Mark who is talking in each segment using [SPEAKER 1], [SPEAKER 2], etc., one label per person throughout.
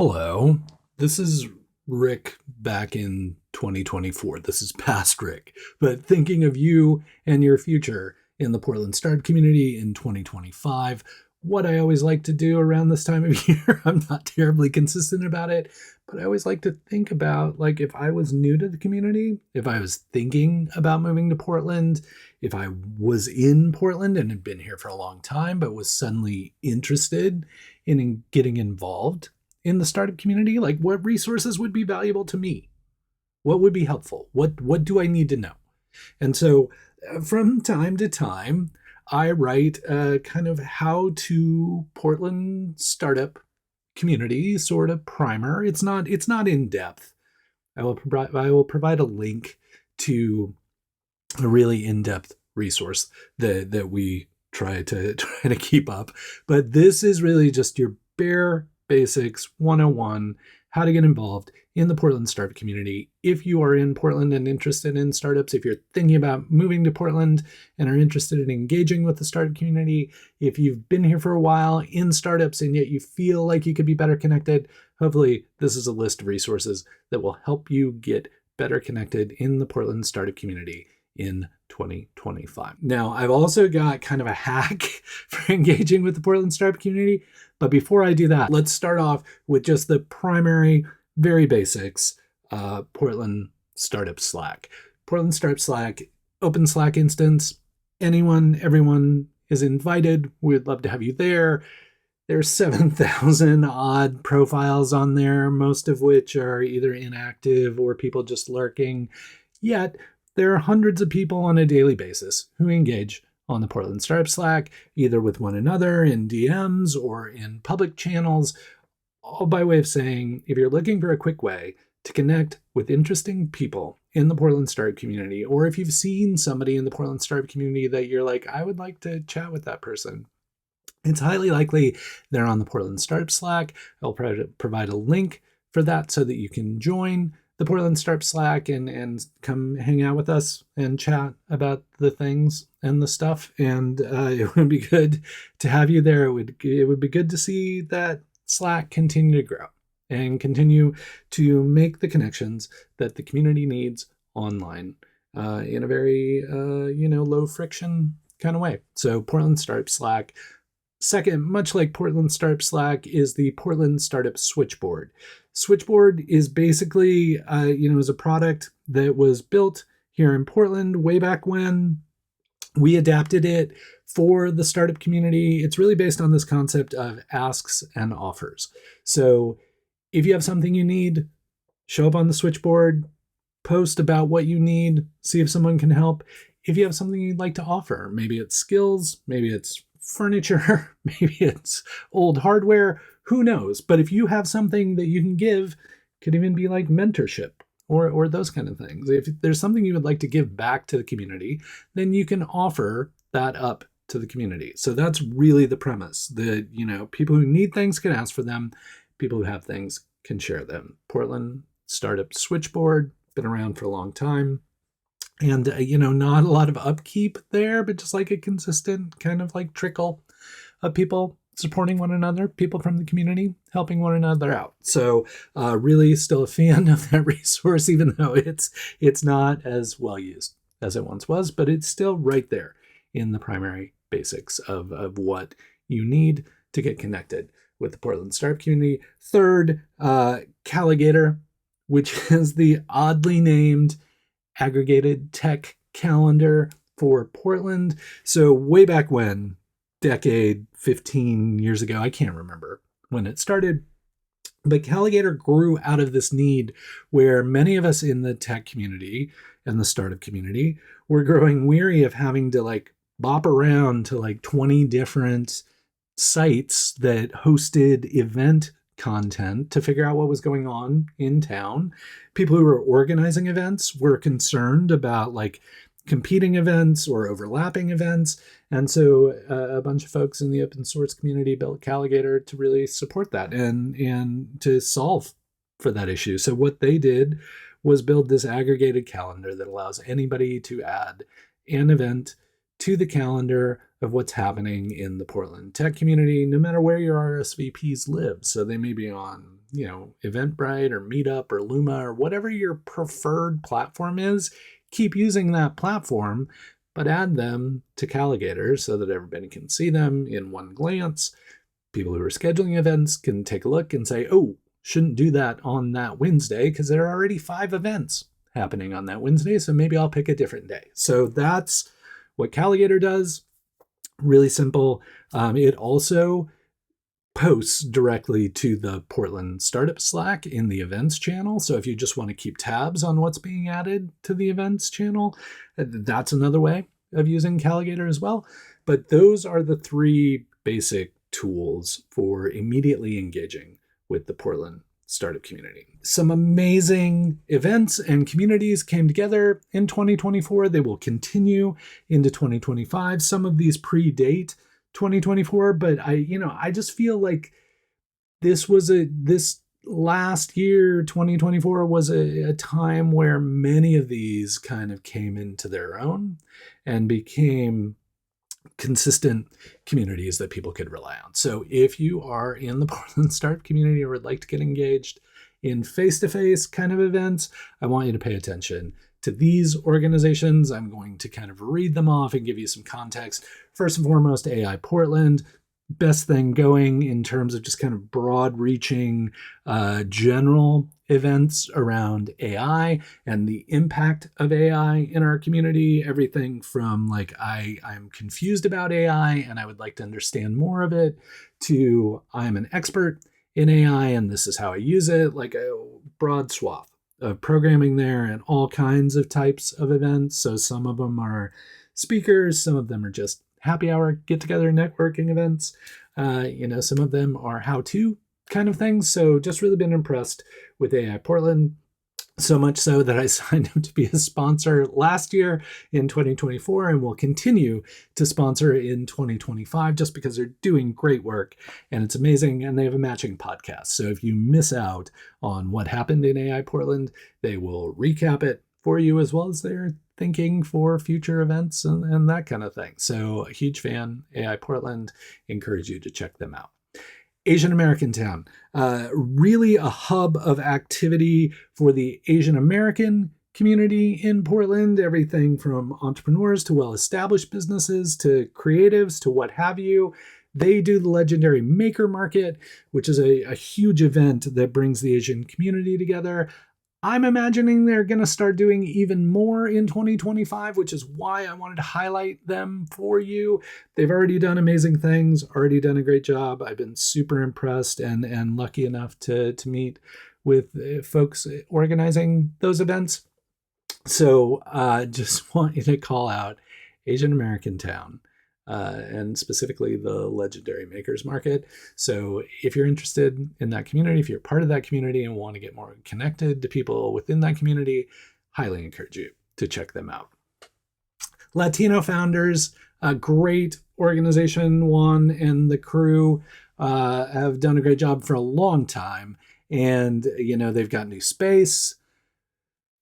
[SPEAKER 1] Hello, this is Rick back in 2024. This is past Rick, but thinking of you and your future in the Portland startup community in 2025. What I always like to do around this time of year, I'm not terribly consistent about it, but I always like to think about like if I was new to the community, if I was thinking about moving to Portland, if I was in Portland and had been here for a long time, but was suddenly interested in getting involved in the startup community, like what resources would be valuable to me, what would be helpful, what do I need to know. And so from time to time I write a kind of how to Portland startup community sort of primer. It's not in depth. I will provide a link to a really in-depth resource that we try to keep up, but this is really just your bare basics 101, how to get involved in the Portland startup community. If you are in Portland and interested in startups, if you're thinking about moving to Portland and are interested in engaging with the startup community, if you've been here for a while in startups and yet you feel like you could be better connected, hopefully this is a list of resources that will help you get better connected in the Portland startup community in 2025. Now, I've also got kind of a hack for engaging with the Portland startup community. But before I do that, let's start off with just the primary, very basics, Portland Startup Slack. Portland Startup Slack, open Slack instance. Anyone, everyone is invited. We'd love to have you there. There's 7,000 odd profiles on there, most of which are either inactive or people just lurking. Yet, there are hundreds of people on a daily basis who engage on the Portland Startup Slack, either with one another in DMs or in public channels, all by way of saying, if you're looking for a quick way to connect with interesting people in the Portland startup community, or if you've seen somebody in the Portland startup community that you're like, I would like to chat with that person, it's highly likely they're on the Portland Startup Slack. I'll provide a link for that so that you can join the Portland Startup Slack and come hang out with us and chat about the things and the stuff. And it would be good to have you there. It would be good to see that Slack continue to grow and continue to make the connections that the community needs online in a very low friction kind of way. So Portland Startup Slack. Second, much like Portland Startup Slack, is the Portland Startup Switchboard. Switchboard is basically, is a product that was built here in Portland way back when. We adapted it for the startup community. It's really based on this concept of asks and offers. So if you have something you need, show up on the switchboard, post about what you need, see if someone can help. If you have something you'd like to offer, maybe it's skills, maybe it's furniture, maybe it's old hardware, who knows? But if you have something that you can give, could even be like mentorship or those kind of things. If there's something you would like to give back to the community, then you can offer that up to the community. So that's really the premise that, people who need things can ask for them. People who have things can share them. Portland Startup Switchboard, been around for a long time. And, not a lot of upkeep there, but just like a consistent kind of like trickle of people supporting one another, people from the community helping one another out. So really still a fan of that resource, even though it's not as well used as it once was, but it's still right there in the primary basics of what you need to get connected with the Portland startup community. Third, Calligator, which is the oddly named aggregated tech calendar for Portland. So way back when, decade, 15 years ago, I can't remember when it started, but Calligator grew out of this need where many of us in the tech community and the startup community were growing weary of having to like bop around to like 20 different sites that hosted event content to figure out what was going on in town. People who were organizing events were concerned about like competing events or overlapping events. And so a bunch of folks in the open source community built Calligator to really support that and to solve for that issue. So what they did was build this aggregated calendar that allows anybody to add an event to the calendar of what's happening in the Portland tech community, no matter where your RSVPs live. So they may be on, Eventbrite or Meetup or Luma or whatever your preferred platform is. Keep using that platform, but add them to Calligator so that everybody can see them in one glance. People who are scheduling events can take a look and say, oh, shouldn't do that on that Wednesday because there are already 5 events happening on that Wednesday, so maybe I'll pick a different day. So that's what Calligator does. Really simple. It also posts directly to the Portland Startup Slack in the events channel. So if you just want to keep tabs on what's being added to the events channel, that's another way of using Calligator as well. But those are the 3 basic tools for immediately engaging with the Portland startup community. Some amazing events and communities came together in 2024. They will continue into 2025. Some of these predate 2024, but I just feel like this last year, 2024, was a time where many of these kind of came into their own and became consistent communities that people could rely on. So if you are in the Portland startup community or would like to get engaged in face-to-face kind of events, I want you to pay attention to these organizations. I'm going to kind of read them off and give you some context. First and foremost, AI Portland, best thing going in terms of just kind of broad-reaching general events around AI and the impact of AI in our community. Everything from like, I'm confused about AI and I would like to understand more of it, to I'm an expert in AI and this is how I use it, like a broad swath of programming there and all kinds of types of events. So some of them are speakers, some of them are just happy hour, get together, networking events. Some of them are how-to kind of things. So just really been impressed with AI Portland. So much so that I signed up to be a sponsor last year in 2024 and will continue to sponsor in 2025 just because they're doing great work and it's amazing, and they have a matching podcast. So if you miss out on what happened in AI Portland, they will recap it for you as well as their thinking for future events and that kind of thing. So a huge fan, AI Portland, encourage you to check them out. Asian American Town, really a hub of activity for the Asian American community in Portland, everything from entrepreneurs to well-established businesses to creatives to what have you. They do the legendary Maker Market, which is a huge event that brings the Asian community together. I'm imagining they're going to start doing even more in 2025, which is why I wanted to highlight them for you. They've already done amazing things, already done a great job. I've been super impressed and lucky enough to meet with folks organizing those events. So just want you to call out Asian American Town. And specifically the legendary Makers Market. So if you're interested in that community, if you're part of that community and want to get more connected to people within that community, highly encourage you to check them out. Latino Founders, a great organization. Juan and the crew have done a great job for a long time. And, they've got new space,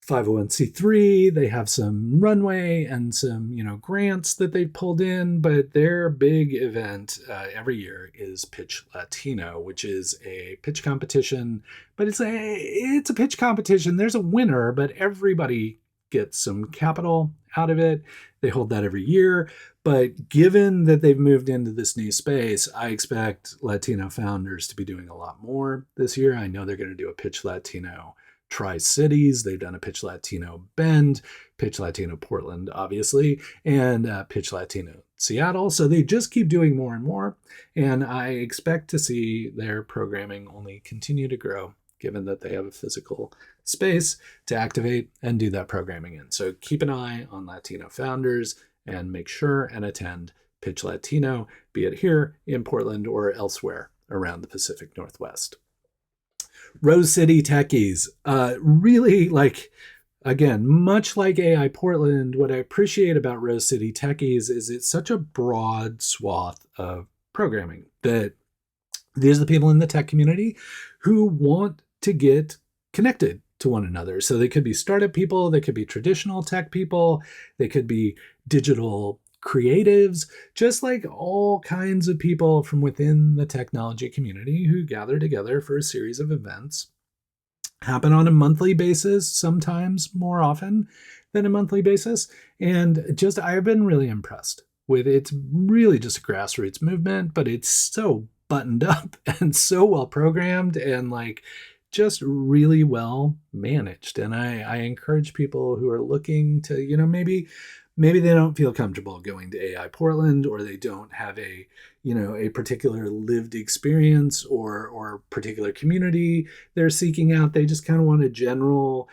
[SPEAKER 1] 501c3, they have some runway and some, grants that they've pulled in, but their big event every year is Pitch Latino, which is a pitch competition, but it's a pitch competition. There's a winner, but everybody gets some capital out of it. They hold that every year, but given that they've moved into this new space, I expect Latino Founders to be doing a lot more this year. I know they're going to do a Pitch Latino Tri-Cities. They've done a Pitch Latino Bend, Pitch Latino Portland, obviously, and Pitch Latino Seattle. So they just keep doing more and more. And I expect to see their programming only continue to grow, given that they have a physical space to activate and do that programming in. So keep an eye on Latino Founders and make sure and attend Pitch Latino, be it here in Portland or elsewhere around the Pacific Northwest. Rose City Techies, really again, much like AI Portland, what I appreciate about Rose City Techies is it's such a broad swath of programming that these are the people in the tech community who want to get connected to one another. So they could be startup people, they could be traditional tech people, they could be digital creatives, just like all kinds of people from within the technology community who gather together for a series of events. Happen on a monthly basis, sometimes more often than a monthly basis. And just, I've been really impressed with it. It's really just a grassroots movement, but it's so buttoned up and so well programmed and like just really well managed. And I encourage people who are looking to, maybe they don't feel comfortable going to AI Portland, or they don't have a particular lived experience or particular community they're seeking out. They just kind of want a general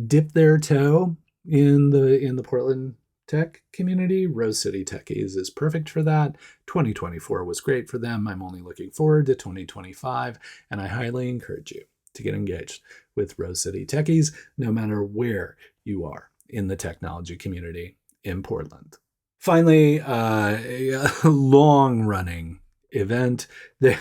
[SPEAKER 1] dip their toe in the Portland tech community. Rose City Techies is perfect for that. 2024 was great for them. I'm only looking forward to 2025, and I highly encourage you to get engaged with Rose City Techies, no matter where you are in the technology community in Portland. Finally, a long-running event. The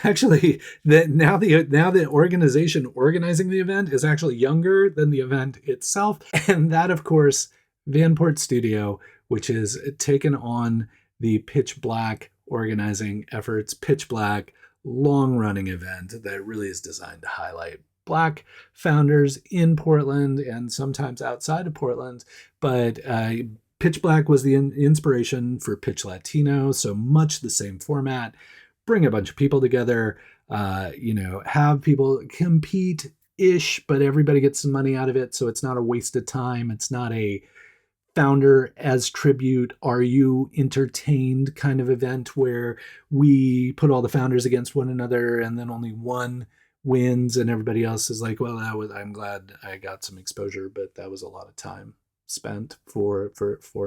[SPEAKER 1] organization organizing the event is actually younger than the event itself, and that, of course, Vanport Studio, which has taken on the Pitch Black organizing efforts. Pitch Black, long-running event that really is designed to highlight Black founders in Portland and sometimes outside of Portland, but Pitch Black was the inspiration for Pitch Latino, so much the same format. Bring a bunch of people together, have people compete-ish, but everybody gets some money out of it, so it's not a waste of time. It's not a founder as tribute, are you entertained kind of event where we put all the founders against one another and then only one wins and everybody else is like, well, I'm glad I got some exposure, but that was a lot of time spent for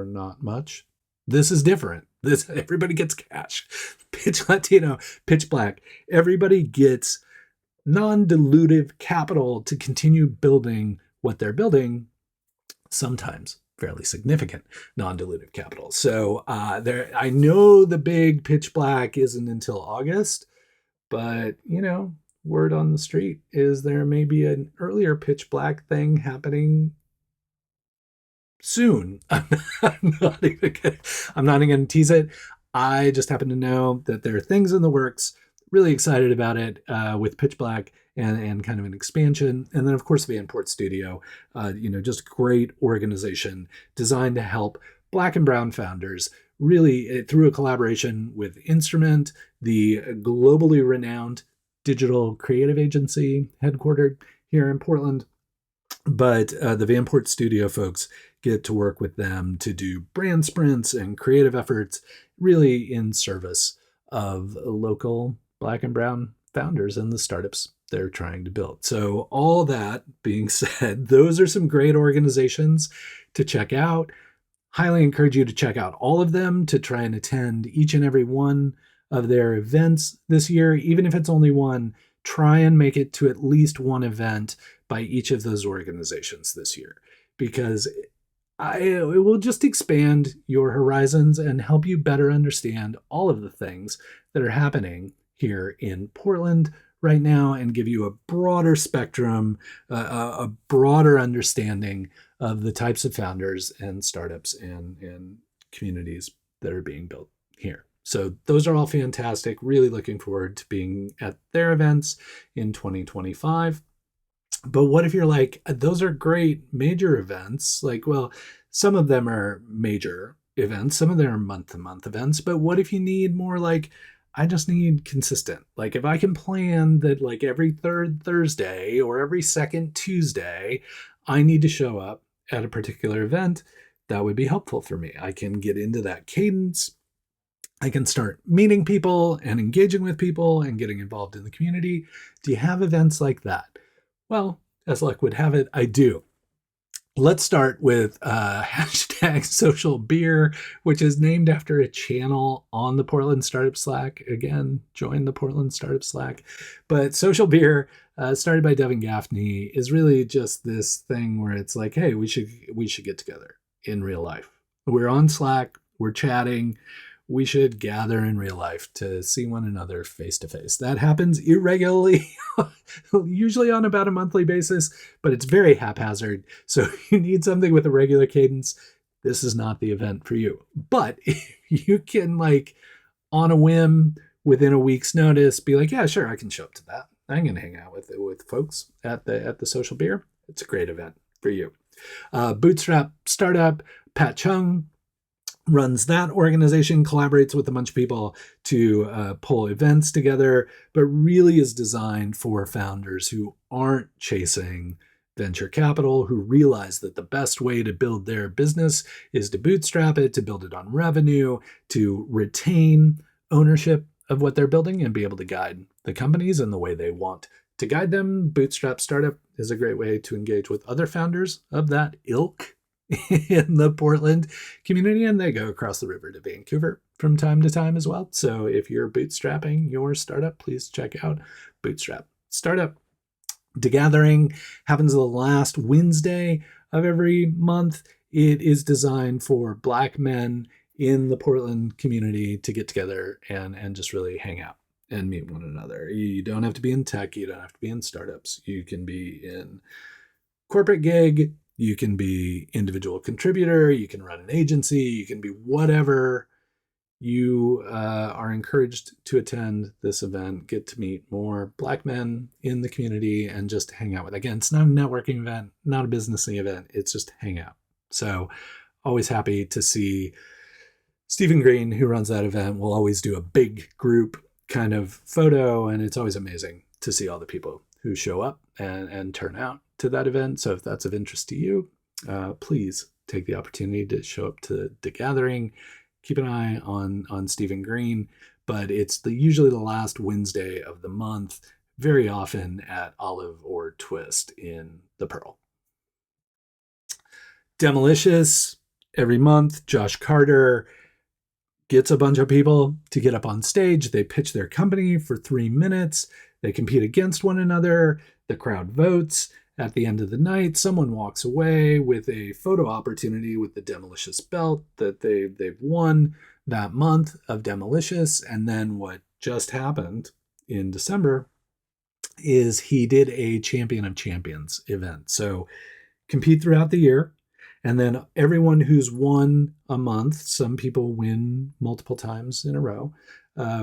[SPEAKER 1] not much. This is different. Everybody gets cash. Pitch Latino, Pitch Black, everybody gets non-dilutive capital to continue building what they're building, sometimes fairly significant non-dilutive capital. So I know the big Pitch Black isn't until August, but word on the street is there may be an earlier Pitch Black thing happening soon. I'm not even going to tease it. I just happen to know that there are things in the works. Really excited about it with Pitch Black and kind of an expansion. And then, of course, Vanport Studio, just great organization designed to help Black and brown founders really through a collaboration with Instrument, the globally renowned digital creative agency headquartered here in Portland. But the Vanport Studio folks get to work with them to do brand sprints and creative efforts really in service of local Black and brown founders and the startups they're trying to build. So all that being said, those are some great organizations to check out. Highly encourage you to check out all of them, to try and attend each and every one of their events this year. Even if it's only one, try and make it to at least one event by each of those organizations this year, because it will just expand your horizons and help you better understand all of the things that are happening here in Portland right now and give you a broader spectrum, a broader understanding of the types of founders and startups and communities that are being built here. So those are all fantastic. Really looking forward to being at their events in 2025. But what if you're like, those are great major events? Like, well, some of them are major events, some of them are month-to-month events. But what if you need more like, I just need consistent. Like if I can plan that like every third Thursday or every second Tuesday, I need to show up at a particular event, that would be helpful for me. I can get into that cadence. I can start meeting people and engaging with people and getting involved in the community. Do you have events like that? Well, as luck would have it, I do. Let's start with hashtag social beer, which is named after a channel on the Portland Startup Slack. Again, join the Portland Startup Slack. But social beer, started by Devin Gaffney, is really just this thing where it's like, hey, we should get together in real life. We're on Slack, we're chatting. We should gather in real life to see one another face to face. That happens irregularly, usually on about a monthly basis, but it's very haphazard. So you need something with a regular cadence. this is not the event for you. But if you can, like, on a whim, within a week's notice, be like, yeah, sure, I can show up to that. I'm going to hang out with folks at the social beer. It's a great event for you. Bootstrap startup, Pat Chung runs that organization, collaborates with a bunch of people to pull events together, but really is designed for founders who aren't chasing venture capital, who realize that the best way to build their business is to bootstrap it, to build it on revenue, to retain ownership of what they're building and be able to guide the companies in the way they want to guide them. Bootstrap Startup is a great way to engage with other founders of that ilk in the Portland community, and they go across the river to Vancouver from time to time as well. So if you're bootstrapping your startup, please check out Bootstrap Startup. The gathering happens the last Wednesday of every month. It is designed for Black men in the Portland community to get together and just really hang out and meet one another. You don't have to be in tech. You don't have to be in startups. You can be in corporate gig. You can be individual contributor. You can run an agency. You can be whatever. You are encouraged to attend this event, get to meet more Black men in the community and just hang out with. Again, it's not a networking event, not a businessy event. It's just hang out. So always happy to see Stephen Green, who runs that event, will always do a big group kind of photo. And it's always amazing to see all the people who show up and turn out to that event. So if that's of interest to you, please take the opportunity to show up to the gathering. Keep an eye on Stephen Green, but it's usually the last Wednesday of the month, very often at Olive or Twist in the Pearl. Demolicious, every month, Josh Carter gets a bunch of people to get up on stage. They pitch their company for 3 minutes. They compete against one another. The crowd votes. At the end of the night, someone walks away with a photo opportunity with the Demolicious belt that they've won that month of Demolicious. And then what just happened in December is he did a Champion of Champions event. So compete throughout the year. And then everyone who's won a month, some people win multiple times in a row,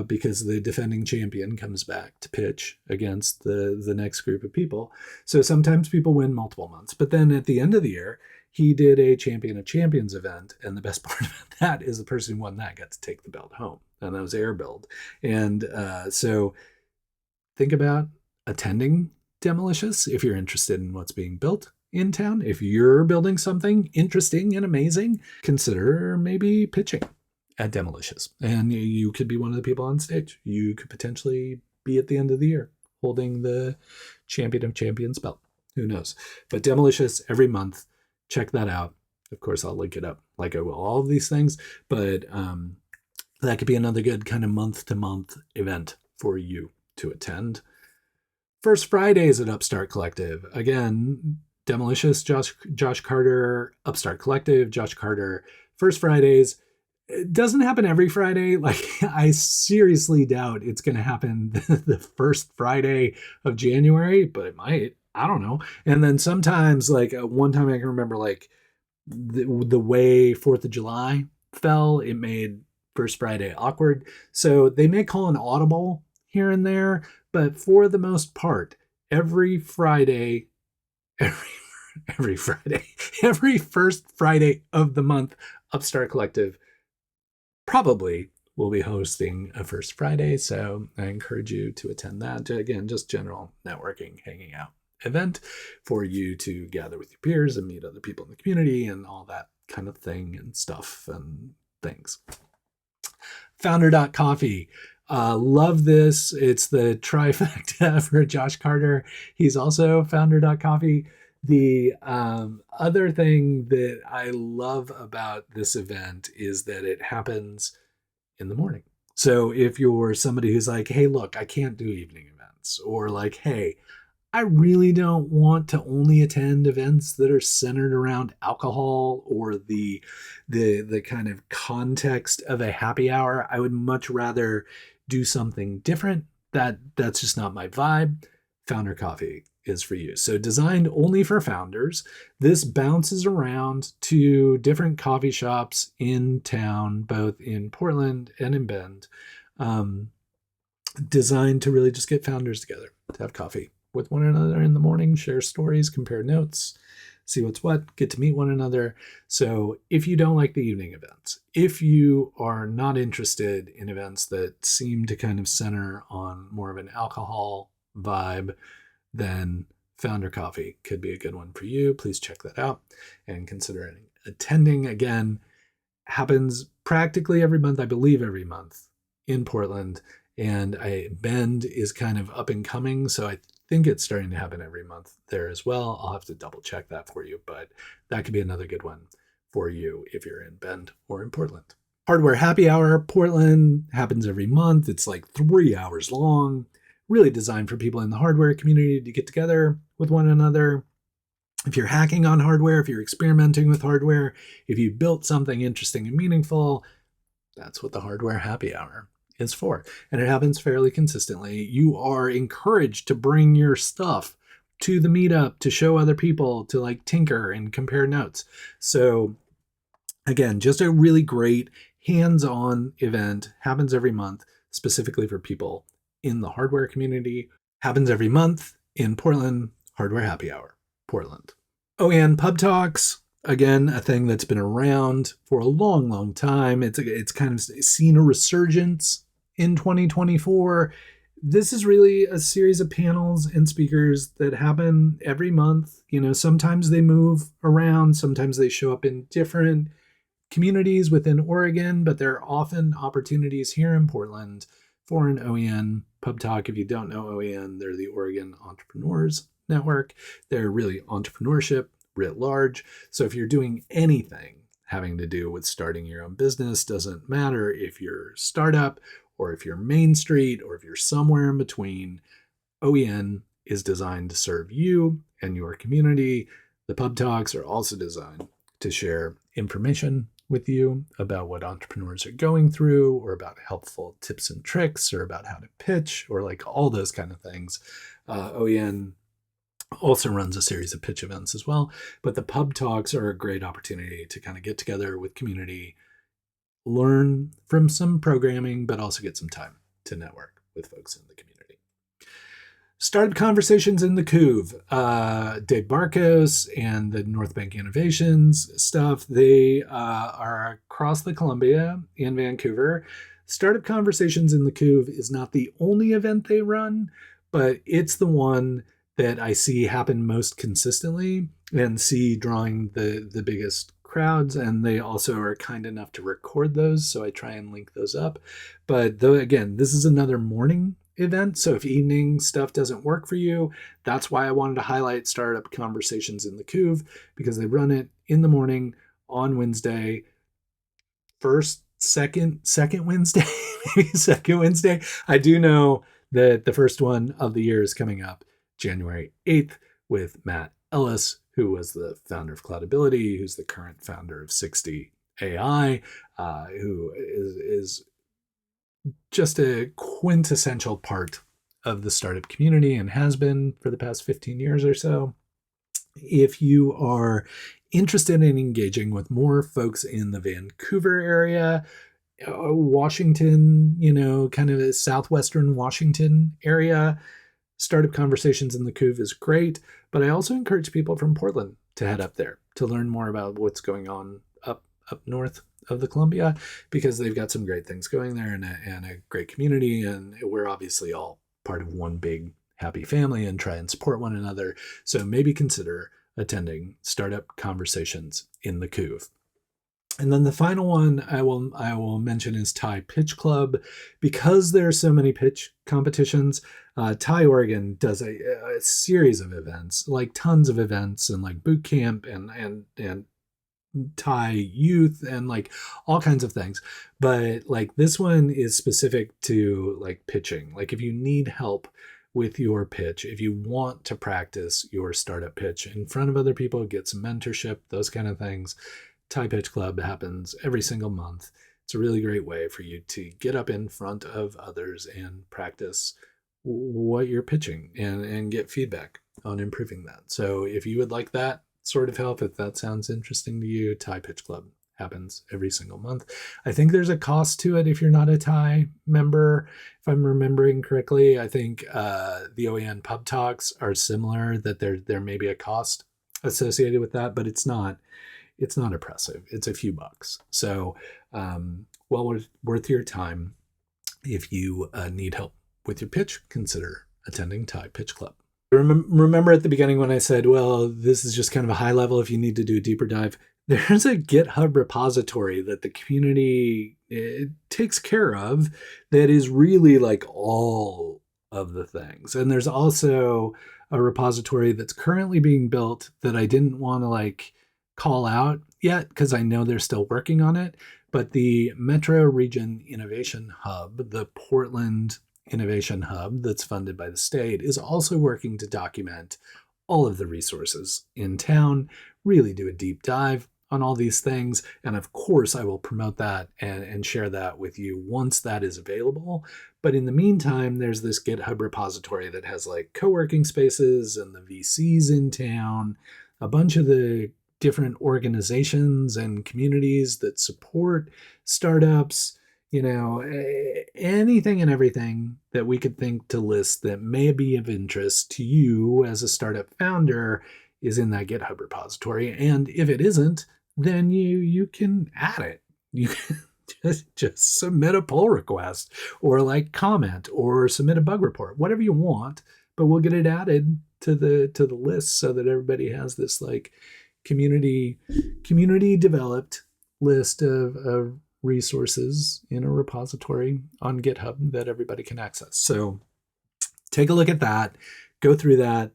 [SPEAKER 1] because the defending champion comes back to pitch against the next group of people. So sometimes people win multiple months. But then at the end of the year, he did a Champion of Champions event. And the best part about that is the person who won that got to take the belt home. And that was Airbuild. And so think about attending Demolicious if you're interested in what's being built in town. If you're building something interesting and amazing, consider maybe pitching at Demolicious. And you could be one of the people on stage. You could potentially be at the end of the year holding the Champion of Champions belt. Who knows? But Demolicious every month. Check that out. Of course, I'll link it up like I will all of these things. But that could be another good kind of month-to-month event for you to attend. First Fridays at Upstart Collective. Again, Demolicious, Josh Carter, Upstart Collective, Josh Carter, First Fridays. It doesn't happen every Friday. Like, I seriously doubt it's going to happen the first Friday of January, but it might. I don't know. And then sometimes, like, one time I can remember, like, the way 4th of July fell, it made First Friday awkward. So they may call an audible here and there, but for the most part, every Friday, every Friday, every first Friday of the month, Upstart Collective probably will be hosting a First Friday. So I encourage you to attend that. Again, just general networking, hanging out event for you to gather with your peers and meet other people in the community and all that kind of thing and stuff and things. Founder.coffee. Love this. It's the trifecta for Josh Carter. He's also founder.coffee. The other thing that I love about this event is that it happens in the morning. So if you're somebody who's like, hey, look, I can't do evening events, or like, hey, I really don't want to only attend events that are centered around alcohol or the kind of context of a happy hour. I would much rather do something different. That's just not my vibe. Founder Coffee is for you. So designed only for founders, this bounces around to different coffee shops in town, both in Portland and in Bend, designed to really just get founders together to have coffee with one another in the morning, share stories, compare notes, see what's what, get to meet one another. So if you don't like the evening events, if you are not interested in events that seem to kind of center on more of an alcohol vibe, then Founder Coffee could be a good one for you. Please check that out and consider attending. Again, happens practically every month, I believe every month in Portland. And Bend is kind of up and coming, so I think it's starting to happen every month there as well. I'll have to double check that for you, but that could be another good one for you if you're in Bend or in Portland. Hardware Happy Hour, Portland, happens every month. It's like 3 hours long, really designed for people in the hardware community to get together with one another. If you're hacking on hardware, if you're experimenting with hardware, if you built something interesting and meaningful, that's what the Hardware Happy Hour is for. And it happens fairly consistently. You are encouraged to bring your stuff to the meetup, to show other people, to like tinker and compare notes. So again, just a really great hands-on event, happens every month, specifically for people in the hardware community. Happens every month in Portland, Hardware Happy Hour, Portland. Oh, and Pub Talks, again, a thing that's been around for a long, long time. It's kind of seen a resurgence in 2024. This is really a series of panels and speakers that happen every month. You know, sometimes they move around, sometimes they show up in different communities within Oregon, but there are often opportunities here in Portland for an OEN Pub Talk. If you don't know OEN, they're the Oregon Entrepreneurs Network. They're really entrepreneurship writ large. So if you're doing anything having to do with starting your own business, doesn't matter if you're startup or if you're Main Street or if you're somewhere in between, OEN is designed to serve you and your community. The Pub Talks are also designed to share information with you about what entrepreneurs are going through, or about helpful tips and tricks, or about how to pitch, or like all those kind of things. OEN also runs a series of pitch events as well, but the Pub Talks are a great opportunity to kind of get together with community, learn from some programming, but also get some time to network with folks in the community. Startup Conversations in the Couve. Dave Barkos and the North Bank Innovations stuff, they are across the Columbia in Vancouver. Startup Conversations in the Couve is not the only event they run, but it's the one that I see happen most consistently and see drawing the biggest crowds. And they also are kind enough to record those, so I try and link those up. But though, again, this is another morning event, so if evening stuff doesn't work for you, that's why I wanted to highlight Startup Conversations in the Couve, because they run it in the morning on Wednesday, second Wednesday, maybe second Wednesday. I do know that the first one of the year is coming up January 8th with Matt Ellis, who was the founder of Cloudability, who's the current founder of 60 AI, who is just a quintessential part of the startup community and has been for the past 15 years or so. If you are interested in engaging with more folks in the Vancouver area, Washington, kind of a southwestern Washington area, Startup Conversations in the Couve is great, but I also encourage people from Portland to head up there to learn more about what's going on up north of the Columbia, because they've got some great things going there and a great community, and we're obviously all part of one big happy family and try and support one another. So maybe consider attending Startup Conversations in the Couve. And then the final one I will mention is Thai Pitch Club. Because there are so many pitch competitions, Thai Oregon does a series of events, like tons of events, and like boot camp and Thai youth and like all kinds of things. But like this one is specific to like pitching. Like if you need help with your pitch, if you want to practice your startup pitch in front of other people, get some mentorship, those kind of things, Thai Pitch Club happens every single month. It's a really great way for you to get up in front of others and practice what you're pitching and get feedback on improving that. So if you would like that sort of help, if that sounds interesting to you, Thai Pitch Club happens every single month. I think there's a cost to it if you're not a Thai member. If I'm remembering correctly, I think the OEN pub talks are similar, that there may be a cost associated with that, but it's not oppressive. It's a few bucks. So well worth your time. If you need help with your pitch, consider attending Thai Pitch Club. Remember at the beginning when I said, well, this is just kind of a high level if you need to do a deeper dive. There's a GitHub repository that the community takes care of that is really like all of the things. And there's also a repository that's currently being built that I didn't want to like call out yet because I know they're still working on it. But the Metro Region Innovation Hub, the Portland Innovation Hub that's funded by the state, is also working to document all of the resources in town, really do a deep dive on all these things. And of course, I will promote that and share that with you once that is available. But in the meantime, there's this GitHub repository that has like co-working spaces and the VCs in town, a bunch of the different organizations and communities that support startups, anything and everything that we could think to list that may be of interest to you as a startup founder is in that GitHub repository. And if it isn't, then you can add it. You can just submit a pull request or like comment or submit a bug report, whatever you want, but we'll get it added to the list so that everybody has this like community developed list of resources in a repository on GitHub that everybody can access. So take a look at that, go through that,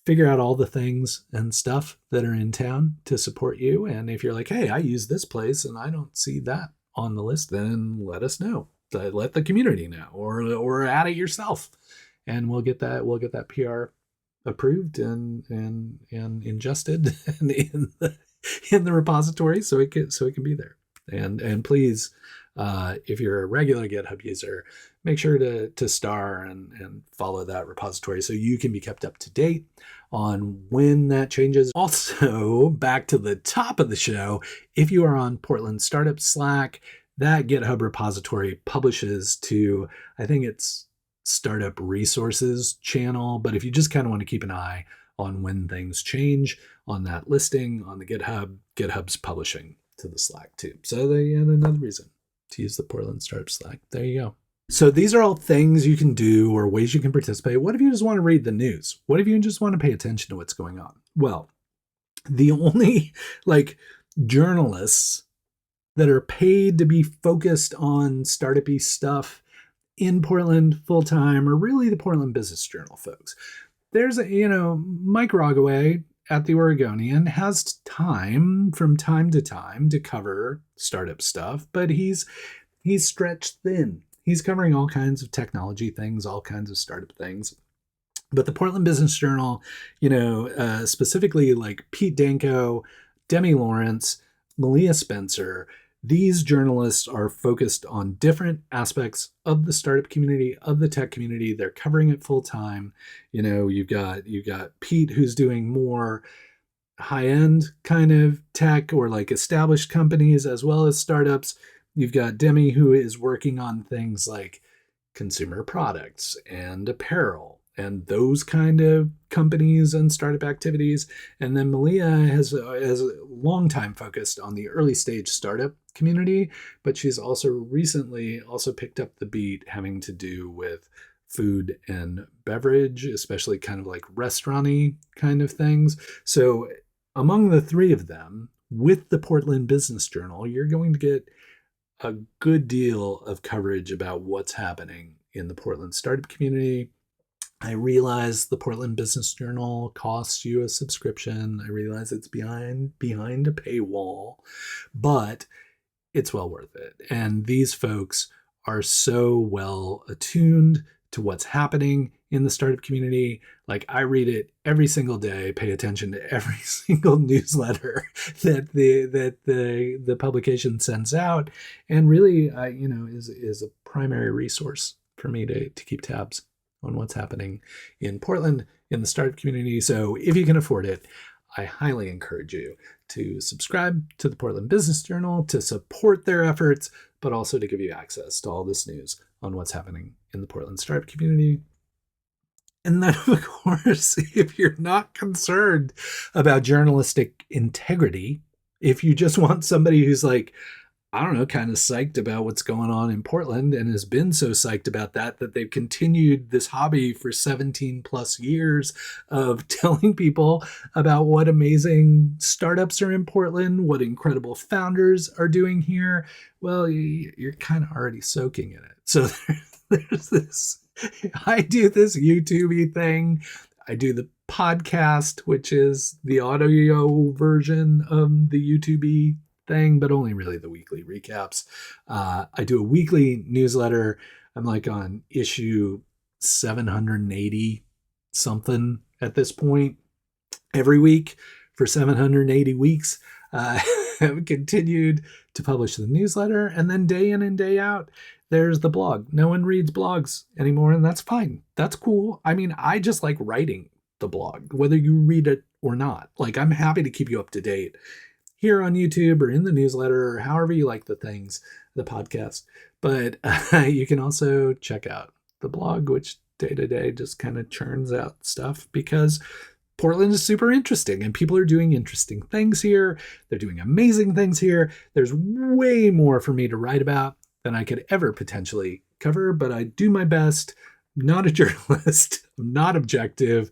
[SPEAKER 1] figure out all the things and stuff that are in town to support you. And if you're like, hey, I use this place and I don't see that on the list, then let us know. Let the community know, or add it yourself, and we'll get that PR approved and ingested in the repository so it can be there. And please, if you're a regular GitHub user, make sure to star and follow that repository so you can be kept up to date on when that changes. Also, back to the top of the show, if you are on Portland Startup Slack, that GitHub repository publishes to, I think it's Startup Resources channel, but if you just kind of want to keep an eye on when things change on that listing on the GitHub's publishing to the Slack too. So another reason to use the Portland Startup Slack. There you go. So these are all things you can do or ways you can participate. What if you just want to read the news? What if you just want to pay attention to what's going on? Well, the only like journalists that are paid to be focused on startup-y stuff in Portland full-time are really the Portland Business Journal folks. There's Mike Rogaway at the Oregonian has time from time to cover startup stuff, but he's stretched thin. He's covering all kinds of technology things, all kinds of startup things. But the Portland Business Journal, specifically like Pete Danko, Demi Lawrence, Malia Spencer, these journalists are focused on different aspects of the startup community, of the tech community. They're covering it full time. You've got Pete, who's doing more high-end kind of tech or like established companies as well as startups. You've got Demi, who is working on things like consumer products and apparel and those kind of companies and startup activities. And then Malia has a long time focused on the early stage startup community, but she's also recently picked up the beat having to do with food and beverage, especially kind of like restaurant-y kind of things. So among the three of them, with the Portland Business Journal, you're going to get a good deal of coverage about what's happening in the Portland startup community. I realize the Portland Business Journal costs you a subscription. I realize it's behind a paywall, but it's well worth it. And these folks are so well attuned to what's happening in the startup community. Like, I read it every single day, pay attention to every single newsletter that the publication sends out, and really, is a primary resource for me to keep tabs on what's happening in Portland in the startup community. So if you can afford it, I highly encourage you to subscribe to the Portland Business Journal to support their efforts, but also to give you access to all this news on what's happening in the Portland startup community. And then, of course, if you're not concerned about journalistic integrity, if you just want somebody who's like, I don't know, kind of psyched about what's going on in Portland and has been so psyched about that they've continued this hobby for 17 plus years of telling people about what amazing startups are in Portland, what incredible founders are doing here. Well, you're kind of already soaking in it. So there's this, I do this YouTube thing. I do the podcast, which is the audio version of the YouTube thing, but only really the weekly recaps. I do a weekly newsletter. I'm like on issue 780 something at this point. Every week for 780 weeks, I've continued to publish the newsletter, and then day in and day out, there's the blog. No one reads blogs anymore, and that's fine. That's cool. I mean, I just like writing the blog, whether you read it or not. Like, I'm happy to keep you up to date here on YouTube or in the newsletter or however you like the things, the podcast. But you can also check out the blog, which day to day just kind of churns out stuff because Portland is super interesting and people are doing interesting things here. They're doing amazing things here. There's way more for me to write about than I could ever potentially cover, but I do my best. I'm not a journalist. I'm not objective.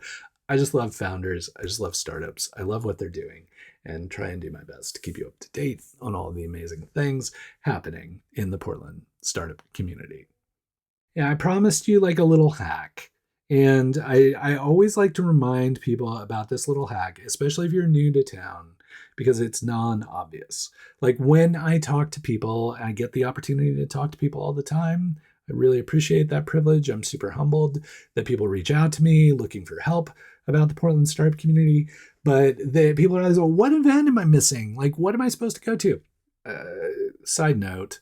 [SPEAKER 1] I just love founders. I just love startups. I love what they're doing and try and do my best to keep you up to date on all the amazing things happening in the Portland startup community. Yeah, I promised you like a little hack. And I always like to remind people about this little hack, especially if you're new to town, because it's non-obvious. Like when I talk to people, I get the opportunity to talk to people all the time. I really appreciate that privilege. I'm super humbled that people reach out to me looking for help about the Portland startup community. But the people are always, well, what event am I missing? Like, what am I supposed to go to? Side note,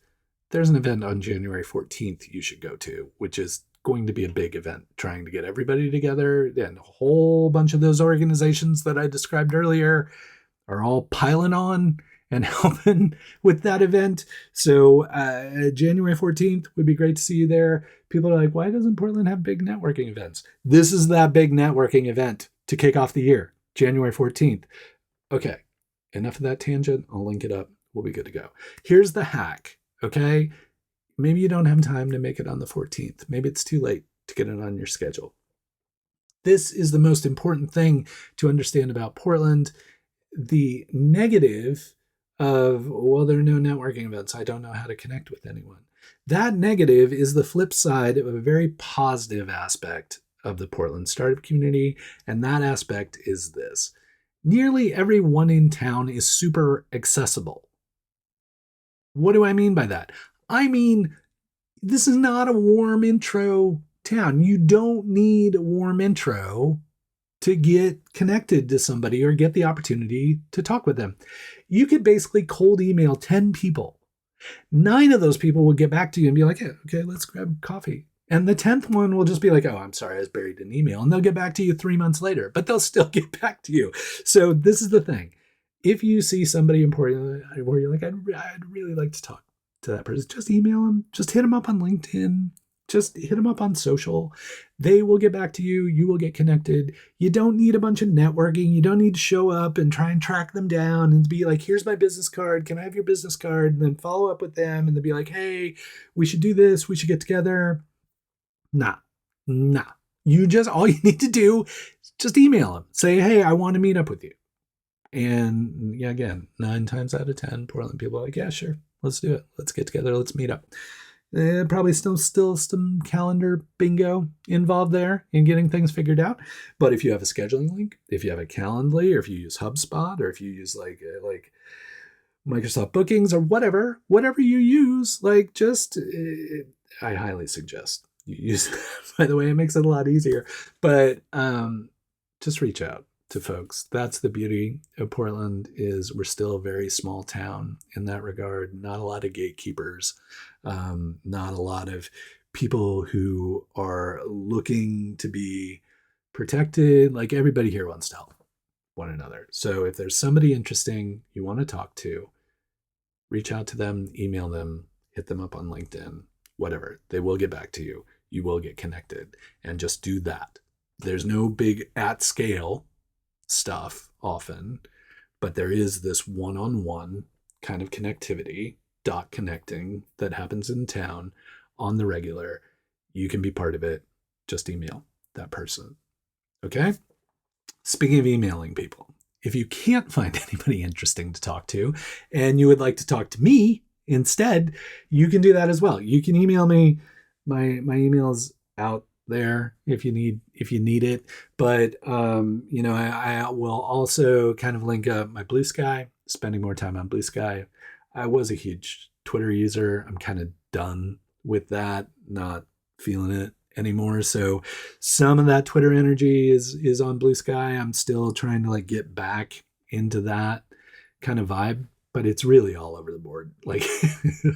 [SPEAKER 1] there's an event on January 14th you should go to, which is going to be a big event, trying to get everybody together. And a whole bunch of those organizations that I described earlier are all piling on and helping with that event. So January 14th would be great to see you there. People are like, why doesn't Portland have big networking events? This is that big networking event to kick off the year, January 14th. Okay, enough of that tangent. I'll link it up. We'll be good to go. Here's the hack, okay? Maybe you don't have time to make it on the 14th. Maybe it's too late to get it on your schedule. This is the most important thing to understand about Portland. The negative of, well, there are no networking events. I don't know how to connect with anyone. That negative is the flip side of a very positive aspect of the Portland startup community. And that aspect is this. Nearly everyone in town is super accessible. What do I mean by that? I mean, this is not a warm intro town. You don't need a warm intro to get connected to somebody or get the opportunity to talk with them. You could basically cold email 10 people. 9 of those people will get back to you and be like, hey, okay, let's grab coffee. And the 10th one will just be like, oh, I'm sorry, I was buried in email. And they'll get back to you 3 months later, but they'll still get back to you. So this is the thing. If you see somebody important where you're like, I'd really like to talk to that person, just email them, just hit them up on LinkedIn, just hit them up on social. They will get back to you. You will get connected. You don't need a bunch of networking. You don't need to show up and try and track them down and be like, here's my business card. Can I have your business card? And then follow up with them and they'll be like, hey, we should do this. We should get together. Nah. You just, all you need to do is just email them. Say, hey, I want to meet up with you. And yeah, again, 9 times out of 10, Portland people are like, yeah, sure. Let's do it. Let's get together. Let's meet up. Probably still some calendar bingo involved there in getting things figured out. But if you have a scheduling link, if you have a Calendly, or if you use HubSpot, or if you use like Microsoft Bookings or whatever you use, like just I highly suggest you use that. By the way, it makes it a lot easier. But just reach out to folks. That's the beauty of Portland, is we're still a very small town in that regard. Not a lot of gatekeepers, not a lot of people who are looking to be protected. Like everybody here wants to help one another. So if there's somebody interesting you want to talk to, reach out to them, email them, hit them up on LinkedIn, whatever. They will get back to you. You will get connected, and just do that. There's no big at scale stuff often, but there is this one-on-one kind of connectivity, dot connecting that happens in town on the regular. You can be part of it. Just email that person. Okay? Speaking of emailing people, if you can't find anybody interesting to talk to and you would like to talk to me instead, you can do that as well. You can email me. My email is out there if you need it. But I will also kind of link up my Blue Sky, spending more time on Blue Sky. I was a huge Twitter user. I'm kind of done with that, not feeling it anymore. So some of that Twitter energy is on Blue Sky. I'm still trying to like get back into that kind of vibe, but it's really all over the board. Like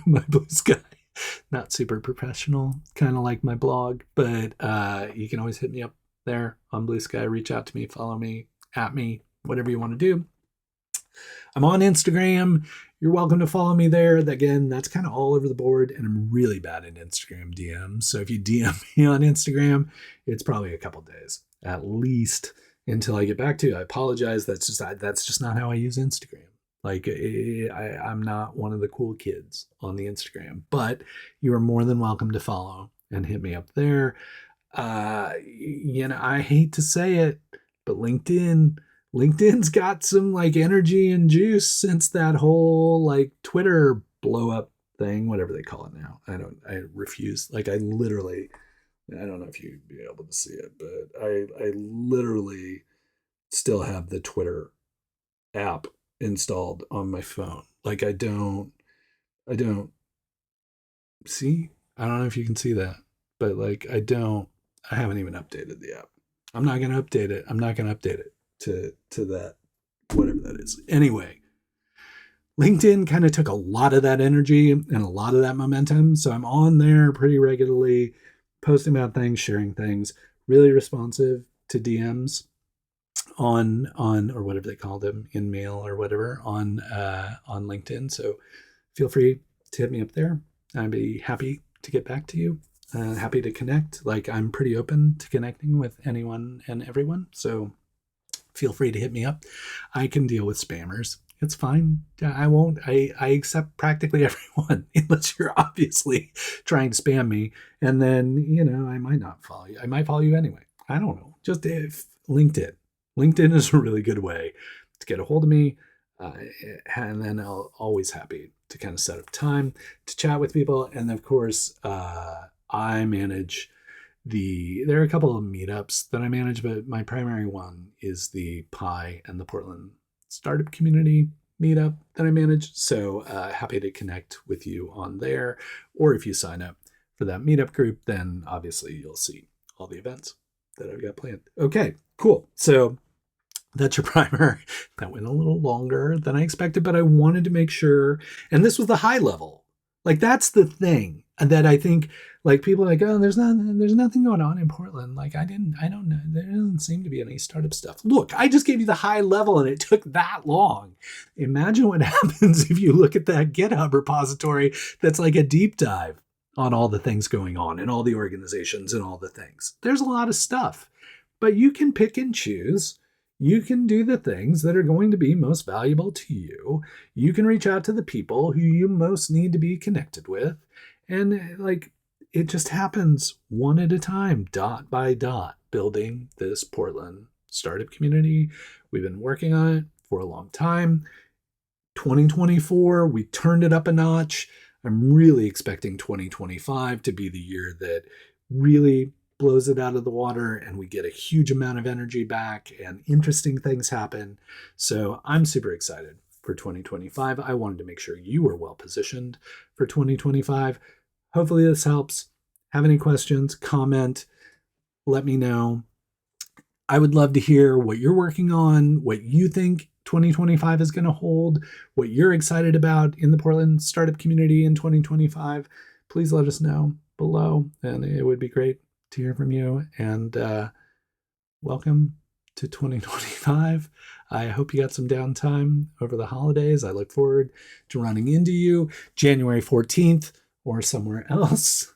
[SPEAKER 1] my Blue Sky, not super professional, kind of like my blog, but you can always hit me up there on Blue Sky. Reach out to me, follow me, at me, whatever you want to do. I'm on Instagram. You're welcome to follow me there. Again, that's kind of all over the board, and I'm really bad at Instagram DMs. So if you DM me on Instagram, it's probably a couple days at least until I get back to you. I apologize. That's just not how I use Instagram. Like I'm not one of the cool kids on the Instagram, but you are more than welcome to follow and hit me up there. I hate to say it, but LinkedIn's got some like energy and juice since that whole like Twitter blow up thing, whatever they call it now. I refuse. Like I don't know if you'd be able to see it, but I literally still have the Twitter app installed on my phone. Like I don't see, I don't know if you can see that, but like I haven't even updated the app. I'm not going to update it to that, whatever that is. Anyway, LinkedIn kind of took a lot of that energy and a lot of that momentum. So I'm on there pretty regularly, posting about things, sharing things, really responsive to DMs on or whatever they call them, in mail or whatever on LinkedIn. So feel free to hit me up there. I'd be happy to get back to you. Happy to connect. Like I'm pretty open to connecting with anyone and everyone. So feel free to hit me up. I can deal with spammers. It's fine. I accept practically everyone unless you're obviously trying to spam me. And then, I might not follow you. I might follow you anyway. I don't know. Just if LinkedIn. LinkedIn is a really good way to get a hold of me. And then I'll always happy to kind of set up time to chat with people. And of course, I manage there are a couple of meetups that I manage, but my primary one is the Pi and the Portland Startup Community meetup that I manage. So happy to connect with you on there. Or if you sign up for that meetup group, then obviously you'll see all the events that I've got planned. Okay, cool. So that's your primer. That went a little longer than I expected, but I wanted to make sure. And this was the high level. Like that's the thing that I think like people are like, oh, there's nothing going on in Portland. Like I don't know. There doesn't seem to be any startup stuff. Look, I just gave you the high level and it took that long. Imagine what happens if you look at that GitHub repository that's like a deep dive on all the things going on and all the organizations and all the things. There's a lot of stuff, but you can pick and choose. You can do the things that are going to be most valuable to you. You can reach out to the people who you most need to be connected with. And like, it just happens one at a time, dot by dot, building this Portland startup community. We've been working on it for a long time. 2024, we turned it up a notch. I'm really expecting 2025 to be the year that really blows it out of the water and we get a huge amount of energy back and interesting things happen. So I'm super excited for 2025. I wanted to make sure you were well positioned for 2025. Hopefully this helps. Have any questions, comment, let me know. I would love to hear what you're working on, what you think 2025 is going to hold, what you're excited about in the Portland startup community in 2025. Please let us know below, and it would be great to hear from you. And welcome to 2025. I hope you got some downtime over the holidays. I look forward to running into you January 14th or somewhere else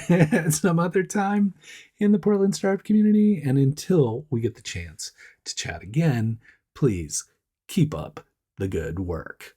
[SPEAKER 1] at some other time in the Portland startup community. And until we get the chance to chat again, please keep up the good work.